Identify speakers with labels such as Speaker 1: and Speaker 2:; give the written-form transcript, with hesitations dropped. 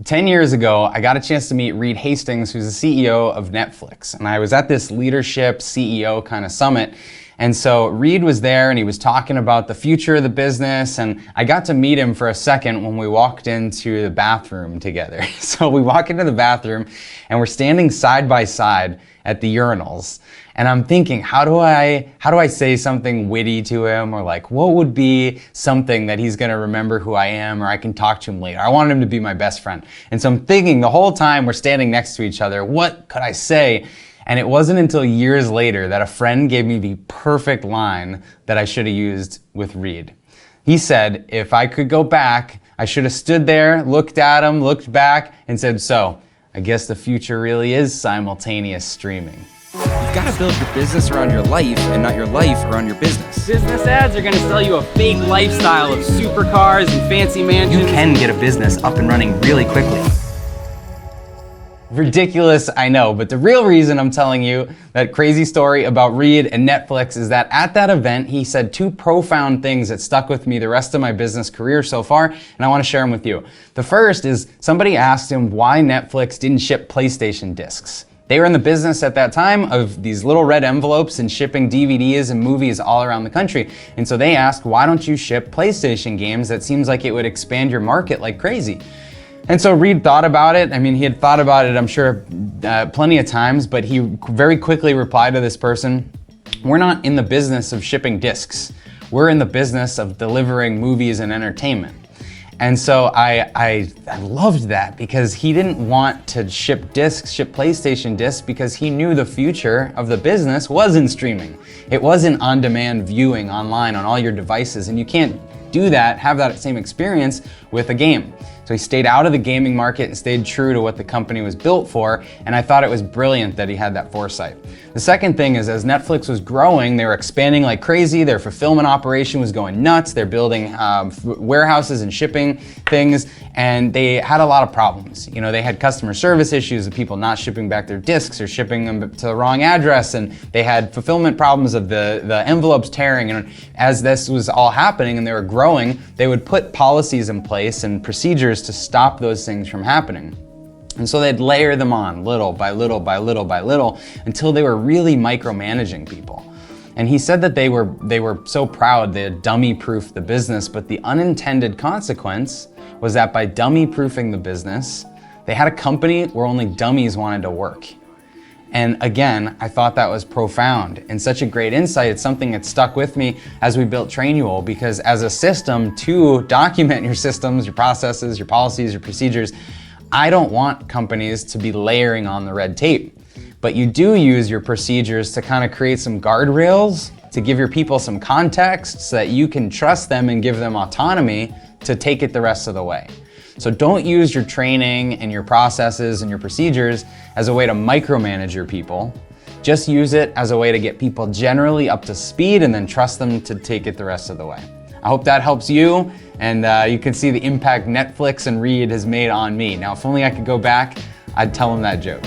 Speaker 1: 10 years ago, I got a chance to meet Reed Hastings, who's the CEO of Netflix. And I was at this leadership CEO kind of summit. And so Reed was there and he was talking about the future of the business. And I got to meet him for a second when we walked into the bathroom together. So we walk into the bathroom and we're standing side by side at the urinals. And I'm thinking, how do I say something witty to him, or like, what would be something that he's gonna remember who I am, or I can talk to him later. I want him to be my best friend. And so I'm thinking the whole time we're standing next to each other, what could I say? And it wasn't until years later that a friend gave me the perfect line that I should have used with Reed. He said, if I could go back, I should have stood there, looked at him, looked back, and said, so, I guess the future really is simultaneous streaming.
Speaker 2: You've got to build your business around your life and not your life around your business.
Speaker 3: Business ads are going to sell you a fake lifestyle of supercars and fancy mansions.
Speaker 4: You can get a business up and running really quickly.
Speaker 1: Ridiculous, I know, but the real reason I'm telling you that crazy story about Reed and Netflix is that at that event, he said two profound things that stuck with me the rest of my business career so far, and I want to share them with you. The first is somebody asked him why Netflix didn't ship PlayStation discs. They were in the business at that time of these little red envelopes and shipping DVDs and movies all around the country. And so they asked, why don't you ship PlayStation games? That seems like it would expand your market like crazy. And so Reed thought about it. I mean, he had thought about it, I'm sure, plenty of times, but he very quickly replied to this person, we're not in the business of shipping discs. We're in the business of delivering movies and entertainment. And so I loved that, because he didn't want to ship discs, ship PlayStation discs, because he knew the future of the business was in streaming. It was in on-demand viewing online on all your devices, and you can't do that, have that same experience with a game. So he stayed out of the gaming market and stayed true to what the company was built for, and I thought it was brilliant that he had that foresight. The second thing is, as Netflix was growing, they were expanding like crazy, their fulfillment operation was going nuts, they're building warehouses and shipping things, and they had a lot of problems. You know, they had customer service issues of people not shipping back their discs or shipping them to the wrong address, and they had fulfillment problems of the envelopes tearing, and as this was all happening and they were growing, they would put policies in place and procedures to stop those things from happening. And so they'd layer them on little by little by little by little until they were really micromanaging people. And he said that they were so proud they had dummy-proofed the business, but the unintended consequence was that by dummy-proofing the business, they had a company where only dummies wanted to work. And again, I thought that was profound and such a great insight. It's something that stuck with me as we built Trainual, because as a system to document your systems, your processes, your policies, your procedures, I don't want companies to be layering on the red tape. But you do use your procedures to kind of create some guardrails, to give your people some context so that you can trust them and give them autonomy to take it the rest of the way. So don't use your training and your processes and your procedures as a way to micromanage your people. Just use it as a way to get people generally up to speed and then trust them to take it the rest of the way. I hope that helps you, and you can see the impact Netflix and Reed has made on me. Now, if only I could go back, I'd tell them that joke.